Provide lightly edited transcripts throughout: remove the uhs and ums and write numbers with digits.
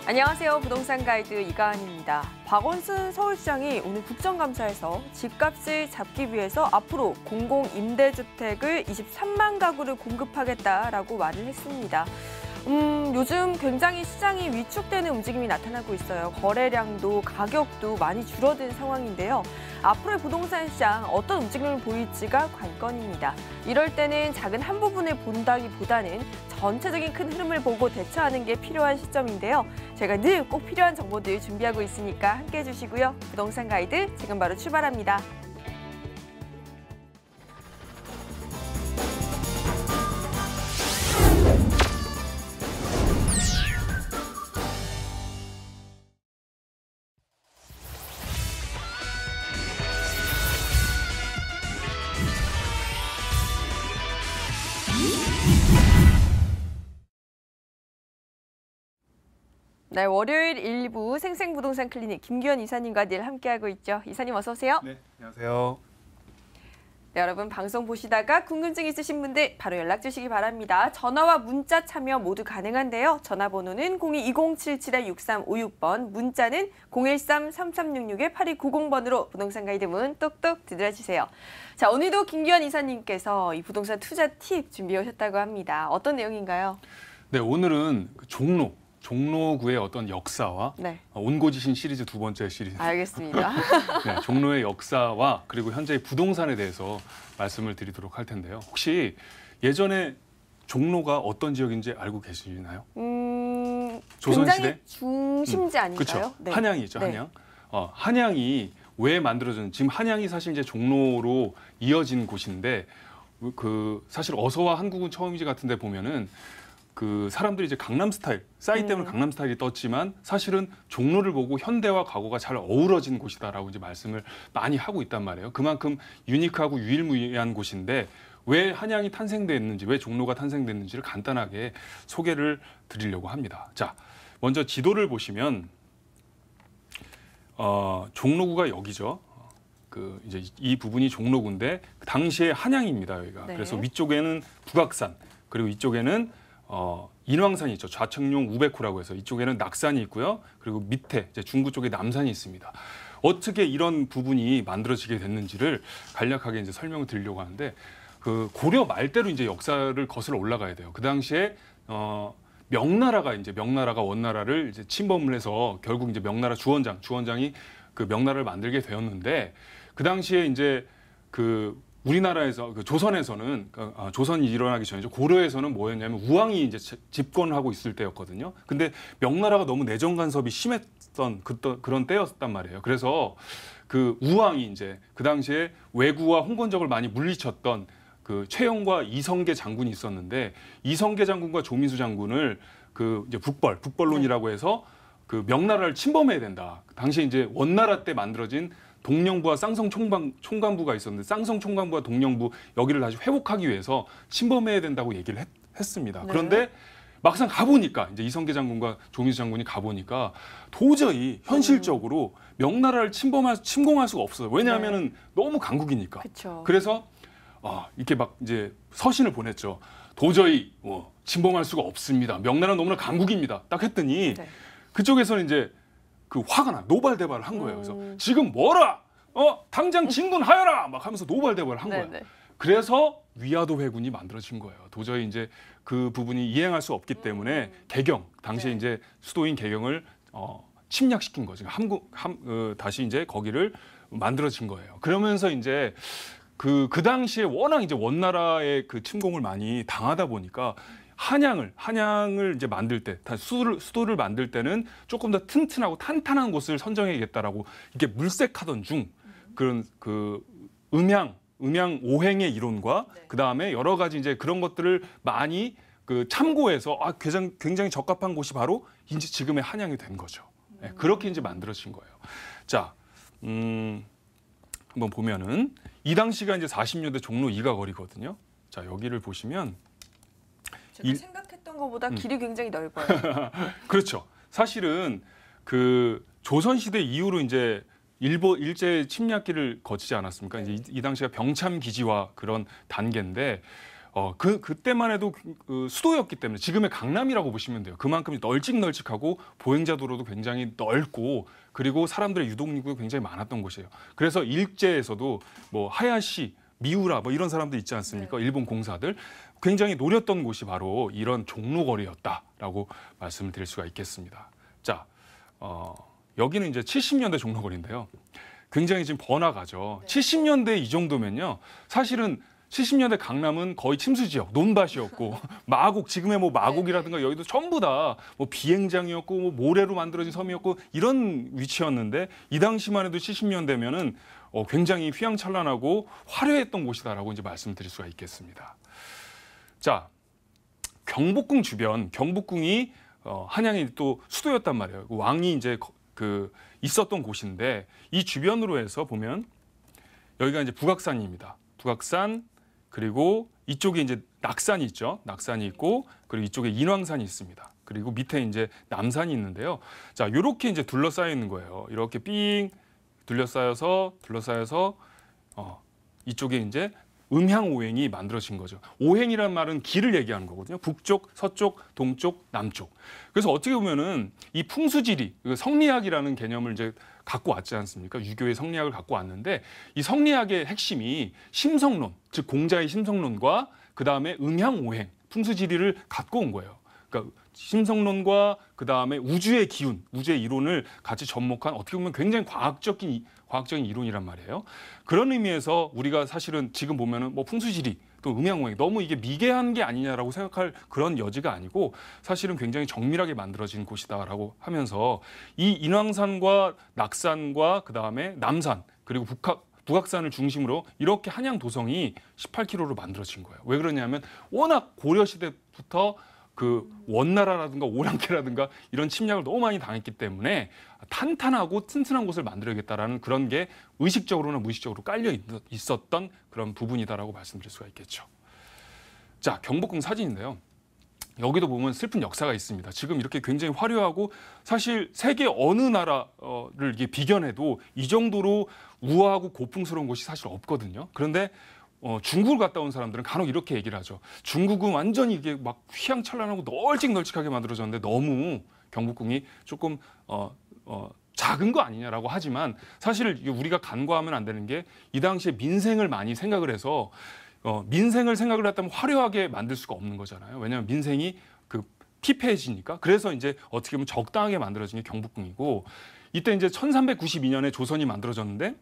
안녕하세요. 부동산 가이드 이가은입니다. 박원순 서울시장이 오늘 국정감사에서 집값을 잡기 위해서 앞으로 공공임대주택을 23만 가구를 공급하겠다라고 말을 했습니다. 요즘 굉장히 시장이 위축되는 움직임이 나타나고 있어요. 거래량도 가격도 많이 줄어든 상황인데요. 앞으로의 부동산 시장 어떤 움직임을 보일지가 관건입니다. 이럴 때는 작은 한 부분을 본다기보다는 전체적인 큰 흐름을 보고 대처하는 게 필요한 시점인데요. 제가 늘 꼭 필요한 정보들 준비하고 있으니까 함께해 주시고요. 부동산 가이드 지금 바로 출발합니다. 네, 월요일 1부 생생부동산 클리닉 김규현 이사님과 늘 함께하고 있죠. 이사님 어서 오세요. 네, 안녕하세요. 네, 여러분 방송 보시다가 궁금증 있으신 분들 바로 연락 주시기 바랍니다. 전화와 문자 참여 모두 가능한데요. 전화번호는 02-2077-6356번, 문자는 013-3366-8290번으로 부동산 가이드 문 똑똑 두드려주세요. 자, 오늘도 김규현 이사님께서 이 부동산 투자 팁 준비해 오셨다고 합니다. 어떤 내용인가요? 네, 오늘은 종로구의 어떤 역사와 온고지신 시리즈 두 번째 시리즈. 알겠습니다. 네, 종로의 역사와 그리고 현재의 부동산에 대해서 말씀을 드리도록 할 텐데요. 혹시 예전에 종로가 어떤 지역인지 알고 계시나요? 조선시대? 중심지 아닌가요? 그렇죠. 네. 한양이죠, 한양. 한양이 왜 만들어졌는지, 지금 한양이 사실 이제 종로로 이어진 곳인데, 사실 어서와 한국은 처음이지 같은데 보면은 사람들이 이제 강남 스타일, 싸이 때문에 강남 스타일이 떴지만 사실은 종로를 보고 현대와 과거가 잘 어우러진 곳이다라고 이제 말씀을 많이 하고 있단 말이에요. 그만큼 유니크하고 유일무이한 곳인데 왜 한양이 탄생됐는지, 왜 종로가 탄생됐는지를 간단하게 소개를 드리려고 합니다. 자, 먼저 지도를 보시면 종로구가 여기죠. 이제 이 부분이 종로구인데 당시에 한양입니다, 여기가. 네. 그래서 위쪽에는 북악산, 그리고 이쪽에는 인왕산이 있죠. 좌청룡 우백호라고 해서 이쪽에는 낙산이 있고요. 그리고 밑에 이제 중구 쪽에 남산이 있습니다. 어떻게 이런 부분이 만들어지게 됐는지를 간략하게 이제 설명을 드리려고 하는데, 고려 말대로 이제 역사를 거슬러 올라가야 돼요. 그 당시에 명나라가 원나라를 이제 침범을 해서 결국 이제 명나라 주원장이 명나라를 만들게 되었는데, 그 당시에 이제 우리나라에서 조선에서는 조선이 일어나기 전이죠. 고려에서는 뭐였냐면 우왕이 이제 집권을 하고 있을 때였거든요. 근데 명나라가 너무 내정 간섭이 심했던 그런 때였단 말이에요. 그래서 우왕이 이제 그 당시에 왜구와 홍건적을 많이 물리쳤던 최영과 이성계 장군이 있었는데, 이성계 장군과 조민수 장군을 이제 북벌론이라고 해서 명나라를 침범해야 된다. 당시에 이제 원나라 때 만들어진 동령부와 쌍성 총관부가 있었는데, 쌍성 총관부와 동령부 여기를 다시 회복하기 위해서 침범해야 된다고 얘기를 했습니다. 네. 그런데 막상 가보니까 이제 이성계 장군과 조민수 장군이 가보니까 도저히 현실적으로 명나라를 침공할 수가 없어요. 왜냐하면은 너무 강국이니까. 그쵸. 그래서 이렇게 막 이제 서신을 보냈죠. 도저히 침범할 수가 없습니다. 명나라는 너무나 강국입니다. 딱 했더니 그쪽에서는 이제 화가 나 노발대발을 한 거예요. 그래서 지금 뭐라? 당장 진군하여라! 막 하면서 노발대발을 한 거예요. 그래서 위화도 회군이 만들어진 거예요. 도저히 이제 그 부분이 이행할 수 없기 때문에 당시에 이제 수도인 개경을 침략시킨 거죠. 다시 이제 거기를 만들어진 거예요. 그러면서 이제 그 당시에 워낙 이제 원나라의 침공을 많이 당하다 보니까 한양을 이제 만들 때, 수도를 만들 때는 조금 더 튼튼하고 탄탄한 곳을 선정해야겠다라고 이렇게 물색하던 중 그런 음양 오행의 이론과 그 다음에 여러 가지 이제 그런 것들을 많이 참고해서 굉장히 적합한 곳이 바로 이제 지금의 한양이 된 거죠. 네, 그렇게 이제 만들어진 거예요. 자, 한번 보면은 이 당시가 이제 40년대 종로 2가 거리거든요. 자, 여기를 보시면. 제가 생각했던 것보다 길이 굉장히 넓어요. 그렇죠. 사실은 조선시대 이후로 이제 일제 침략기를 거치지 않았습니까? 이제 이 당시가 병참 기지화 그런 단계인데 그때만 해도 그 수도였기 때문에 지금의 강남이라고 보시면 돼요. 그만큼 널찍널찍하고 보행자 도로도 굉장히 넓고 그리고 사람들의 유동인구가 굉장히 많았던 곳이에요. 그래서 일제에서도 뭐 하야시, 미우라 뭐 이런 사람들 있지 않습니까? 네. 일본 공사들 굉장히 노렸던 곳이 바로 이런 종로거리였다라고 말씀을 드릴 수가 있겠습니다. 자, 여기는 이제 70년대 종로거리인데요. 굉장히 지금 번화가죠. 네. 70년대 이 정도면요. 사실은 70년대 강남은 거의 침수 지역, 논밭이었고 마곡, 지금의 뭐 마곡이라든가 여의도 전부 다 뭐 비행장이었고 뭐 모래로 만들어진 섬이었고 이런 위치였는데 이 당시만 해도 70년대면은 굉장히 휘황찬란하고 화려했던 곳이다라고 이제 말씀드릴 수가 있겠습니다. 자, 경복궁 주변, 경복궁이 한양이 또 수도였단 말이에요. 왕이 이제 그 있었던 곳인데 이 주변으로 해서 보면 여기가 이제 북악산입니다. 북악산 그리고 이쪽에 이제 낙산이 있죠. 낙산이 있고 그리고 이쪽에 인왕산이 있습니다. 그리고 밑에 이제 남산이 있는데요. 자, 이렇게 이제 둘러싸여 있는 거예요. 이렇게 삥 둘러싸여서 이쪽에 이제 음향오행이 만들어진 거죠. 오행이란 말은 길을 얘기하는 거거든요. 북쪽, 서쪽, 동쪽, 남쪽. 그래서 어떻게 보면은 이 풍수지리, 성리학이라는 개념을 이제 갖고 왔지 않습니까? 유교의 성리학을 갖고 왔는데 이 성리학의 핵심이 심성론, 즉 공자의 심성론과 그 다음에 음향오행, 풍수지리를 갖고 온 거예요. 그러니까 심성론과 그 다음에 우주의 기운, 우주의 이론을 같이 접목한 어떻게 보면 굉장히 과학적인 이론이란 말이에요. 그런 의미에서 우리가 사실은 지금 보면은 뭐 풍수지리 또 음향오행 너무 이게 미개한 게 아니냐라고 생각할 그런 여지가 아니고 사실은 굉장히 정밀하게 만들어진 곳이다라고 하면서 이 인왕산과 낙산과 그 다음에 남산 그리고 북악산을 중심으로 이렇게 한양 도성이 18km로 만들어진 거예요. 왜 그러냐면 워낙 고려 시대부터 그 원나라라든가 오랑캐라든가 이런 침략을 너무 많이 당했기 때문에 탄탄하고 튼튼한 곳을 만들어야겠다라는 그런 게 의식적으로나 무의식적으로 깔려 있었던 그런 부분이다라고 말씀드릴 수가 있겠죠. 자, 경복궁 사진인데요. 여기도 보면 슬픈 역사가 있습니다. 지금 이렇게 굉장히 화려하고 사실 세계 어느 나라를 이게 비견해도 이 정도로 우아하고 고풍스러운 곳이 사실 없거든요. 그런데 중국을 갔다 온 사람들은 간혹 이렇게 얘기를 하죠. 중국은 완전히 이게 막 휘황찬란하고 널찍널찍하게 만들어졌는데 너무 경복궁이 조금 작은 거 아니냐라고 하지만 사실 우리가 간과하면 안 되는 게 이 당시에 민생을 많이 생각을 해서 민생을 생각을 했다면 화려하게 만들 수가 없는 거잖아요. 왜냐하면 민생이 그 피폐해지니까. 그래서 이제 어떻게 보면 적당하게 만들어진 게 경복궁이고 이때 이제 1392년에 조선이 만들어졌는데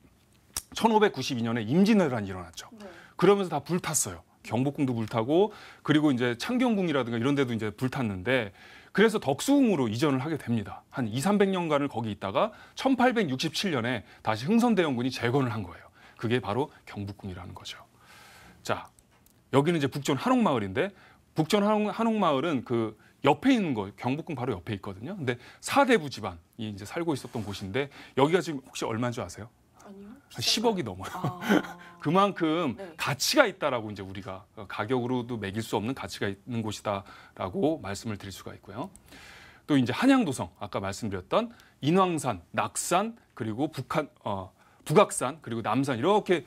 1592년에 임진왜란이 일어났죠. 네. 그러면서 다 불탔어요. 경복궁도 불타고 그리고 이제 창경궁이라든가 이런 데도 이제 불탔는데 그래서 덕수궁으로 이전을 하게 됩니다. 한 200~300년간을 거기 있다가 1867년에 다시 흥선대원군이 재건을 한 거예요. 그게 바로 경복궁이라는 거죠. 자, 여기는 이제 북촌 한옥마을인데 북촌 한옥마을은 그 옆에 있는 거 경복궁 바로 옆에 있거든요. 근데 사대부 집안이 이제 살고 있었던 곳인데 여기가 지금 혹시 얼마인 줄 아세요? 아니요. 한 10억이 넘어요. 아. 그만큼 네. 가치가 있다라고 이제 우리가 가격으로도 매길 수 없는 가치가 있는 곳이다라고 말씀을 드릴 수가 있고요. 또 이제 한양도성 아까 말씀드렸던 인왕산, 낙산 그리고 북악산 그리고 남산 이렇게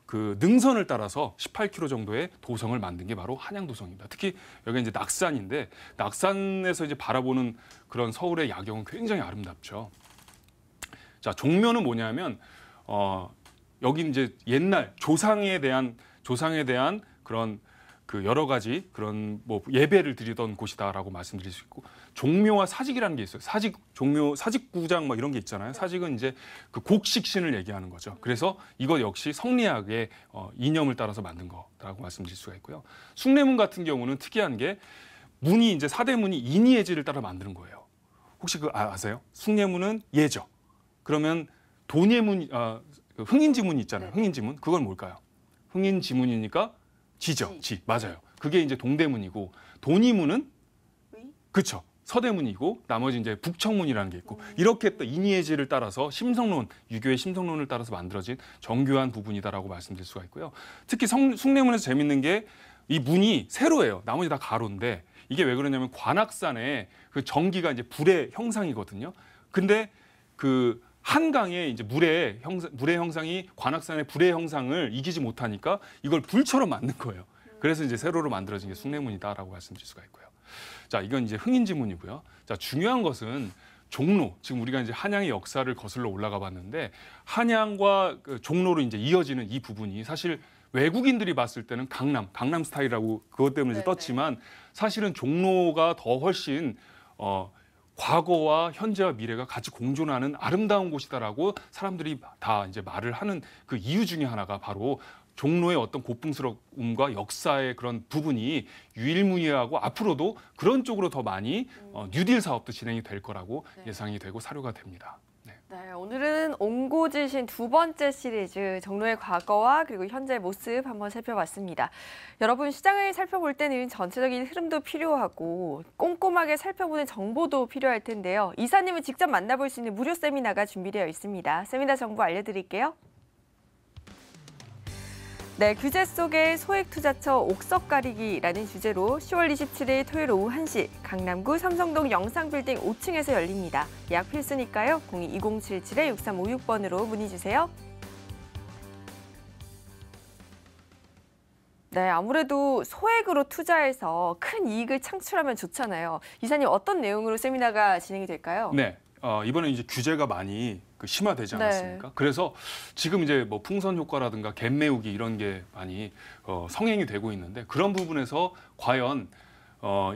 그 능선을 따라서 18km 정도의 도성을 만든 게 바로 한양도성입니다. 특히 여기 이제 낙산인데 낙산에서 이제 바라보는 그런 서울의 야경은 굉장히 아름답죠. 자, 종묘는 뭐냐면 여기 이제 옛날 조상에 대한 그런 그 여러 가지 그런 뭐 예배를 드리던 곳이다라고 말씀드릴 수 있고 종묘와 사직이라는 게 있어요. 종묘, 사직구장 뭐 이런 게 있잖아요. 사직은 이제 그 곡식신을 얘기하는 거죠. 그래서 이거 역시 성리학의 이념을 따라서 만든 거라고 말씀드릴 수가 있고요. 숭례문 같은 경우는 특이한 게 문이 이제 사대문이 인이예지를 따라 만드는 거예요. 혹시 아세요? 숭례문은 예죠. 그러면 돈예문, 흥인지문 있잖아요. 네. 흥인지문 그건 뭘까요? 흥인지문이니까 지죠. 지 맞아요. 그게 이제 동대문이고 돈이문은 그쵸. 서대문이고 나머지 이제 북청문이라는 게 있고 이렇게 또 인이예지를 따라서 심성론, 유교의 심성론을 따라서 만들어진 정교한 부분이다라고 말씀드릴 수가 있고요. 특히 숭례문에서 재밌는 게 이 문이 세로예요. 나머지 다 가로인데 이게 왜 그러냐면 관악산에 그 전기가 이제 불의 형상이거든요. 근데 그 한강에 이제 물의 형상이 관악산의 불의 형상을 이기지 못하니까 이걸 불처럼 만든 거예요. 그래서 이제 세로로 만들어진 게 숭례문이다라고 말씀드릴 수가 있고요. 자, 이건 이제 흥인지문이고요. 자, 중요한 것은 종로, 지금 우리가 이제 한양의 역사를 거슬러 올라가 봤는데 한양과 그 종로로 이제 이어지는 이 부분이 사실 외국인들이 봤을 때는 강남 스타일이라고 그것 때문에 이제 떴지만 사실은 종로가 더 훨씬 과거와 현재와 미래가 같이 공존하는 아름다운 곳이다라고 사람들이 다 이제 말을 하는 그 이유 중에 하나가 바로 종로의 어떤 고풍스러움과 역사의 그런 부분이 유일무이하고 앞으로도 그런 쪽으로 더 많이 뉴딜 사업도 진행이 될 거라고 예상이 되고 사료가 됩니다. 네, 오늘은 옹고지신 두 번째 시리즈 종로의 과거와 그리고 현재의 모습 한번 살펴봤습니다. 여러분 시장을 살펴볼 때는 전체적인 흐름도 필요하고 꼼꼼하게 살펴보는 정보도 필요할 텐데요. 이사님을 직접 만나볼 수 있는 무료 세미나가 준비되어 있습니다. 세미나 정보 알려드릴게요. 네, 규제 속의 소액투자처 옥석 가리기라는 주제로 10월 27일 토요일 오후 1시 강남구 삼성동 영상빌딩 5층에서 열립니다. 예약 필수니까요. 02-2077-6356번으로 문의 주세요. 네, 아무래도 소액으로 투자해서 큰 이익을 창출하면 좋잖아요. 이사님 어떤 내용으로 세미나가 진행이 될까요? 네. 이번에 이제 규제가 많이 심화되지 않았습니까? 그래서 지금 이제 뭐 풍선 효과라든가 갭 메우기 이런 게 많이 성행이 되고 있는데 그런 부분에서 과연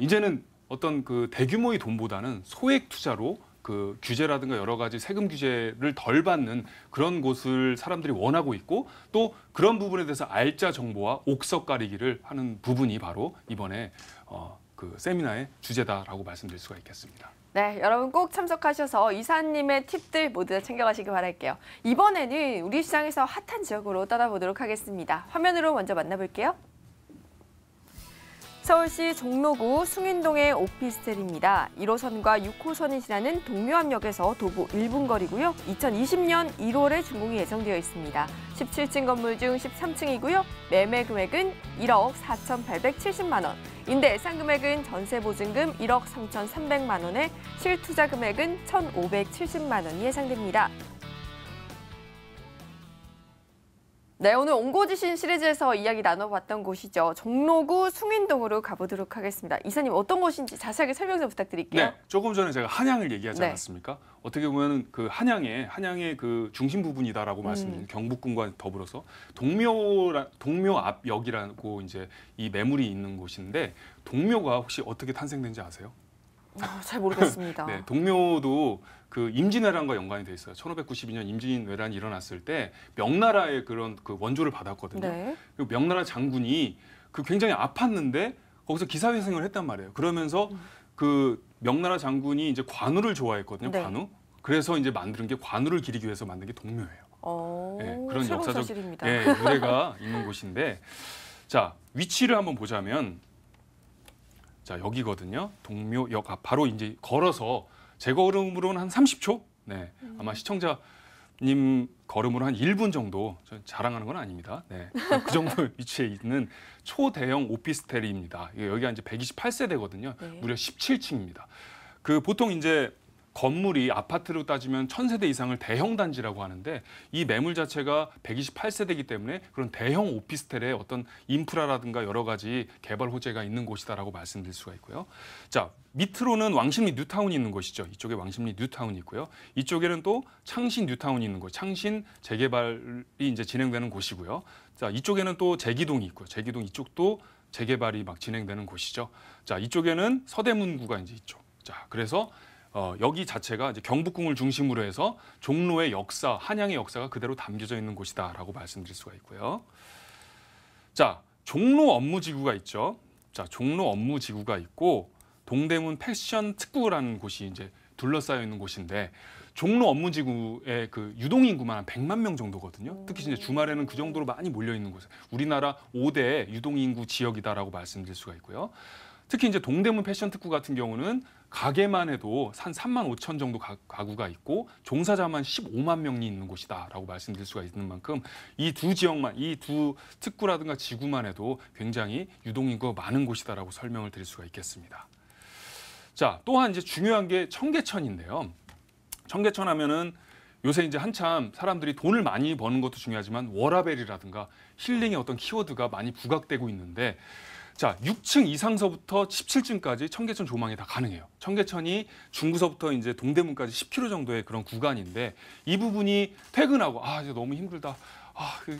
이제는 어떤 그 대규모의 돈보다는 소액 투자로 그 규제라든가 여러 가지 세금 규제를 덜 받는 그런 곳을 사람들이 원하고 있고 또 그런 부분에 대해서 알짜 정보와 옥석 가리기를 하는 부분이 바로 이번에 그 세미나의 주제다라고 말씀드릴 수가 있겠습니다. 네, 여러분 꼭 참석하셔서 이사님의 팁들 모두 다 챙겨가시기 바랄게요. 이번에는 우리 시장에서 핫한 지역으로 떠나보도록 하겠습니다. 화면으로 먼저 만나볼게요. 서울시 종로구 숭인동의 오피스텔입니다. 1호선과 6호선이 지나는 동묘암역에서 도보 1분 거리고요. 2020년 1월에 준공이 예정되어 있습니다. 17층 건물 중 13층이고요. 매매 금액은 1억 4,870만 원. 임대 예상 금액은 전세 보증금 1억 3,300만 원에 실투자 금액은 1,570만 원이 예상됩니다. 네, 오늘 옹고지신 시리즈에서 이야기 나눠봤던 곳이죠. 종로구 숭인동으로 가보도록 하겠습니다. 이사님 어떤 곳인지 자세하게 설명 좀 부탁드릴게요. 네, 조금 전에 제가 한양을 얘기하지 않았습니까? 어떻게 보면 그 한양의 그 중심 부분이다라고 말씀드린 경복궁과 더불어서 동묘 앞역이라고 이제 이 매물이 있는 곳인데 동묘가 혹시 어떻게 탄생된지 아세요? 잘 모르겠습니다. 네, 동묘도 그 임진왜란과 연관이 돼 있어요. 1592년 임진왜란이 일어났을 때 명나라의 그런 그 원조를 받았거든요. 네. 그 명나라 장군이 그 굉장히 아팠는데 거기서 기사회생을 했단 말이에요. 그러면서 그 명나라 장군이 이제 관우를 좋아했거든요. 네. 관우. 그래서 이제 만든 게 관우를 기리기 위해서 만든 게 동묘예요. 네, 그런 역사적 유래가 있는 곳인데 자, 위치를 한번 보자면 자, 여기거든요. 동묘역 앞 바로 이제 걸어서 제 걸음으로는 한 30초? 네. 아마 시청자님 걸음으로 한 1분 정도, 자랑하는 건 아닙니다. 네. 그 정도 위치에 있는 초대형 오피스텔입니다. 여기가 이제 128세대거든요. 네. 무려 17층입니다. 그 보통 이제 건물이 아파트로 따지면 1000세대 이상을 대형 단지라고 하는데 이 매물 자체가 128세대이기 때문에 그런 대형 오피스텔의 어떤 인프라라든가 여러 가지 개발 호재가 있는 곳이다라고 말씀드릴 수가 있고요. 자, 밑으로는 왕십리 뉴타운이 있는 곳이죠. 이쪽에 왕십리 뉴타운이 있고요. 이쪽에는 또 창신 뉴타운이 있는 곳, 창신 재개발이 이제 진행되는 곳이고요. 자, 이쪽에는 또 제기동이 있고요. 제기동 이쪽도 재개발이 막 진행되는 곳이죠. 자, 이쪽에는 서대문구가 이제 이쪽. 자, 그래서 여기 자체가 이제 경복궁을 중심으로 해서 종로의 역사, 한양의 역사가 그대로 담겨져 있는 곳이다라고 말씀드릴 수가 있고요. 자, 종로 업무지구가 있죠. 자, 종로 업무지구가 있고 동대문 패션 특구라는 곳이 이제 둘러싸여 있는 곳인데 종로 업무지구의 그 유동인구만 한 100만 명 정도거든요. 특히 이제 주말에는 그 정도로 많이 몰려 있는 곳. 우리나라 5대 유동인구 지역이다라고 말씀드릴 수가 있고요. 특히 이제 동대문 패션 특구 같은 경우는 가게만 해도 한 3만 5천 정도 가구가 있고 종사자만 15만 명이 있는 곳이다라고 말씀드릴 수가 있는 만큼 이 두 지역만, 이 두 특구라든가 지구만 해도 굉장히 유동인구가 많은 곳이다라고 설명을 드릴 수가 있겠습니다. 자, 또한 이제 중요한 게 청계천인데요. 청계천 하면은 요새 이제 한참 사람들이 돈을 많이 버는 것도 중요하지만 워라밸이라든가 힐링의 어떤 키워드가 많이 부각되고 있는데 자, 6층 이상서부터 17층까지 청계천 조망이 다 가능해요. 청계천이 중구서부터 이제 동대문까지 10km 정도의 그런 구간인데 이 부분이 퇴근하고 이제 너무 힘들다.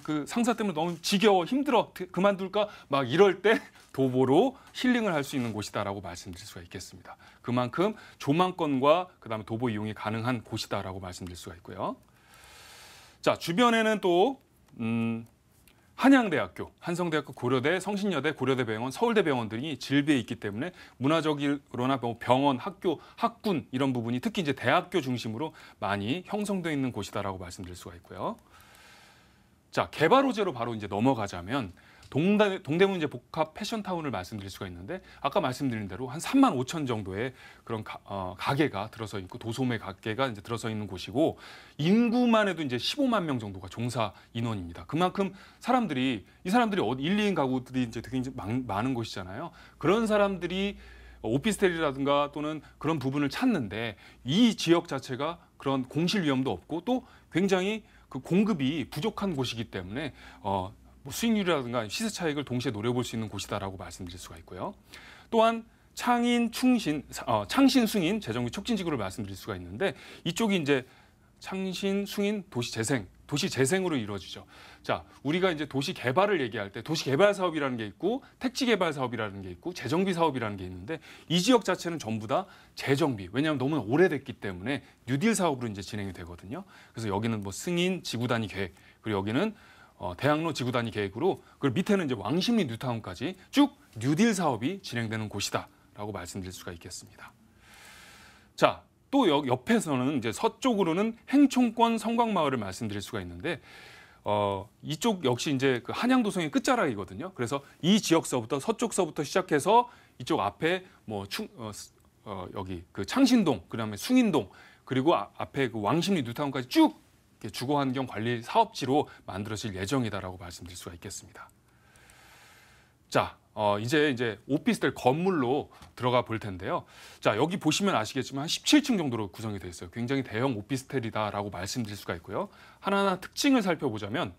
그 상사 때문에 너무 지겨워, 힘들어, 그만둘까? 막 이럴 때 도보로 힐링을 할 수 있는 곳이다라고 말씀드릴 수가 있겠습니다. 그만큼 조망권과 그다음에 도보 이용이 가능한 곳이다라고 말씀드릴 수가 있고요. 자, 주변에는 또 한양대학교, 한성대학교, 고려대, 성신여대, 고려대병원, 서울대병원들이 질비해 있기 때문에 문화적으로나 병원, 학교, 학군 이런 부분이 특히 이제 대학교 중심으로 많이 형성되어 있는 곳이다라고 말씀드릴 수가 있고요. 자, 개발 호재로 바로 이제 넘어가자면 동대문 이제 복합 패션타운을 말씀드릴 수가 있는데 아까 말씀드린 대로 한 3만 5천 정도의 그런 가게가 들어서 있고 도소매 가게가 이제 들어서 있는 곳이고 인구만 해도 이제 15만 명 정도가 종사 인원입니다. 그만큼 이 사람들이 1, 2인 가구들이 이제 되게 많은 곳이잖아요. 그런 사람들이 오피스텔이라든가 또는 그런 부분을 찾는데 이 지역 자체가 그런 공실 위험도 없고 또 굉장히 그 공급이 부족한 곳이기 때문에 수익률이라든가 시세 차익을 동시에 노려볼 수 있는 곳이다라고 말씀드릴 수가 있고요. 또한 창신, 숭인 재정비 촉진지구를 말씀드릴 수가 있는데 이쪽이 이제 창신, 숭인, 도시 재생으로 이루어지죠. 자, 우리가 이제 도시 개발을 얘기할 때 도시 개발 사업이라는 게 있고 택지 개발 사업이라는 게 있고 재정비 사업이라는 게 있는데 이 지역 자체는 전부 다 재정비. 왜냐하면 너무나 오래됐기 때문에 뉴딜 사업으로 이제 진행이 되거든요. 그래서 여기는 뭐 승인 지구 단위 계획, 그리고 여기는 대학로 지구 단위 계획으로 그리고 밑에는 이제 왕십리 뉴타운까지 쭉 뉴딜 사업이 진행되는 곳이다라고 말씀드릴 수가 있겠습니다. 자, 또 옆에서는 이제 서쪽으로는 행총권 성곽마을을 말씀드릴 수가 있는데 이쪽 역시 이제 그 한양도성의 끝자락이거든요. 그래서 이 지역서부터 서쪽서부터 시작해서 이쪽 앞에 뭐 여기 그 창신동, 그다음에 숭인동, 그리고 앞에 그 왕십리 뉴타운까지 쭉 주거환경 관리 사업지로 만들어질 예정이다라고 말씀드릴 수가 있겠습니다. 자, 이제 오피스텔 건물로 들어가 볼 텐데요. 자, 여기 보시면 아시겠지만 한 17층 정도로 구성이 되어 있어요. 굉장히 대형 오피스텔이다라고 말씀드릴 수가 있고요. 하나하나 특징을 살펴보자면,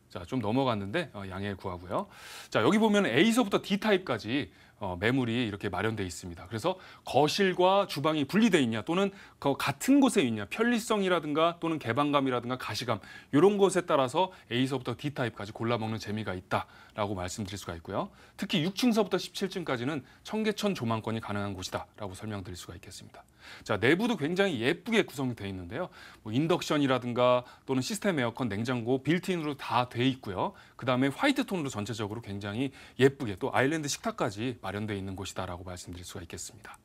자, 좀 넘어갔는데 양해 구하고요. 자, 여기 보면 A서부터 D타입까지 매물이 이렇게 마련되어 있습니다. 그래서 거실과 주방이 분리되어 있냐 또는 같은 곳에 있냐, 편리성이라든가 또는 개방감이라든가 가시감 이런 것에 따라서 A서부터 D타입까지 골라먹는 재미가 있다라고 말씀드릴 수가 있고요. 특히 6층서부터 17층까지는 청계천 조망권이 가능한 곳이다라고 설명드릴 수가 있겠습니다. 자, 내부도 굉장히 예쁘게 구성이 되어 있는데요. 뭐 인덕션이라든가 또는 시스템 에어컨, 냉장고, 빌트인으로 다 되어 있고요. 그 다음에 화이트 톤으로 전체적으로 굉장히 예쁘게 또 아일랜드 식탁까지 마련되어 있는 곳이다라고 말씀드릴 수가 있겠습니다.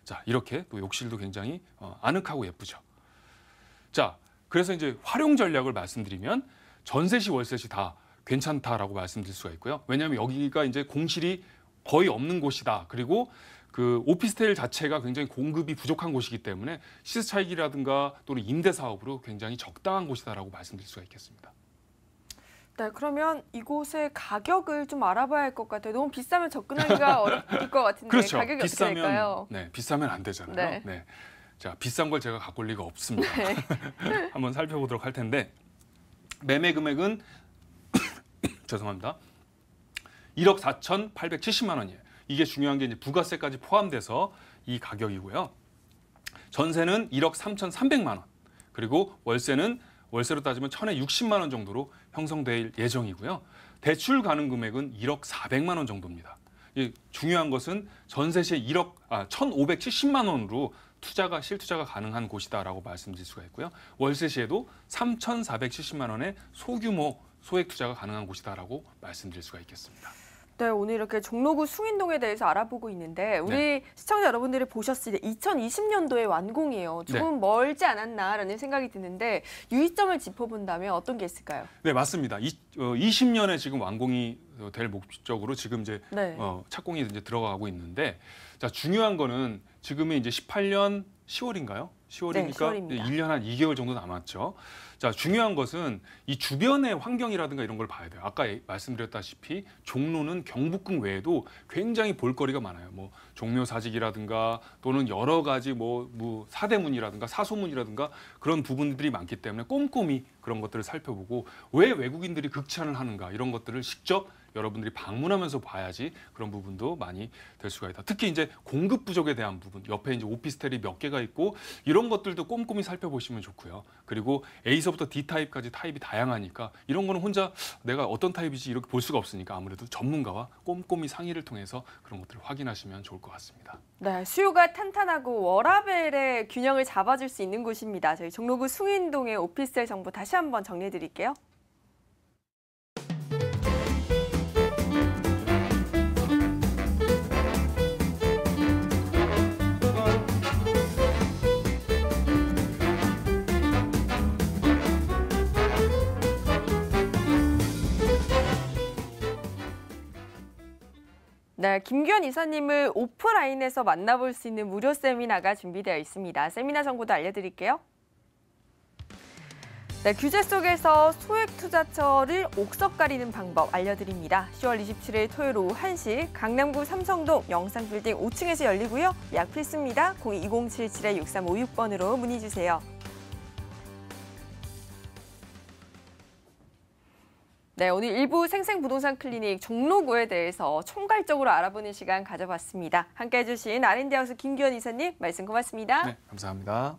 자, 이렇게 또 욕실도 굉장히 아늑하고 예쁘죠. 자, 그래서 이제 활용 전략을 말씀드리면 전세시 월세시 다 괜찮다라고 말씀드릴 수가 있고요. 왜냐하면 여기가 이제 공실이 거의 없는 곳이다. 그리고 그 오피스텔 자체가 굉장히 공급이 부족한 곳이기 때문에 시세 차익이라든가 또는 임대 사업으로 굉장히 적당한 곳이다라고 말씀드릴 수가 있겠습니다. 네, 그러면 이곳의 가격을 좀 알아봐야 할 것 같아요. 너무 비싸면 접근하기가 어려울 것 같은데 그렇죠. 가격이 어떻게 될까요? 네, 비싸면 안 되잖아요. 네. 네. 자, 비싼 걸 제가 갖고 올 리가 없습니다. 네. 한번 살펴보도록 할 텐데 매매 금액은 죄송합니다. 1억 4,870만 원이에요. 이게 중요한 게 이제 부가세까지 포함돼서 이 가격이고요. 전세는 1억 3,300만 원. 그리고 월세로 따지면 1,060만 원 정도로 형성될 예정이고요. 대출 가능 금액은 1억 400만 원 정도입니다. 중요한 것은 전세 시에 1,570만 원으로 실투자가 가능한 곳이다라고 말씀드릴 수가 있고요. 월세 시에도 3,470만 원의 소규모 소액 투자가 가능한 곳이다라고 말씀드릴 수가 있겠습니다. 네, 오늘 이렇게 종로구 숭인동에 대해서 알아보고 있는데 우리 시청자 여러분들이 보셨을 때 2020년도에 완공이에요. 조금 멀지 않았나라는 생각이 드는데 유의점을 짚어본다면 어떤 게 있을까요? 네, 맞습니다. 20년에 지금 완공이 될 목적으로 지금 이제 착공이 이제 들어가고 있는데 자, 중요한 거는 지금이 이제 18년 10월인가요? 10월이니까 네, 10월입니다. 1년 한 2개월 정도 남았죠. 자, 중요한 것은 이 주변의 환경이라든가 이런 걸 봐야 돼요. 아까 말씀드렸다시피 종로는 경복궁 외에도 굉장히 볼거리가 많아요. 뭐 종묘사직이라든가 또는 여러 가지 뭐 사대문이라든가 사소문이라든가 그런 부분들이 많기 때문에 꼼꼼히 그런 것들을 살펴보고 왜 외국인들이 극찬을 하는가 이런 것들을 직접 여러분들이 방문하면서 봐야지 그런 부분도 많이 될 수가 있다. 특히 이제 공급 부족에 대한 부분, 옆에 이제 오피스텔이 몇 개가 있고 이런 것들도 꼼꼼히 살펴보시면 좋고요. 그리고 A서부터 D 타입까지 타입이 다양하니까 이런 거는 혼자 내가 어떤 타입이지 이렇게 볼 수가 없으니까 아무래도 전문가와 꼼꼼히 상의를 통해서 그런 것들을 확인하시면 좋을 것 같습니다. 네, 수요가 탄탄하고 워라밸의 균형을 잡아줄 수 있는 곳입니다. 저희 종로구 숭인동의 오피스텔 정보 다시 한번 정리해 드릴게요. 네, 김규현 이사님을 오프라인에서 만나볼 수 있는 무료 세미나가 준비되어 있습니다. 세미나 정보도 알려드릴게요. 네, 규제 속에서 소액투자처를 옥석 가리는 방법 알려드립니다. 10월 27일 토요일 오후 1시 강남구 삼성동 영상빌딩 5층에서 열리고요. 예약 필수입니다. 02-2077-6356번으로 문의 주세요. 네, 오늘 일부 생생부동산 클리닉 종로구에 대해서 총괄적으로 알아보는 시간 가져봤습니다. 함께해 주신 R&D 하우스 김규현 이사님 말씀 고맙습니다. 네, 감사합니다.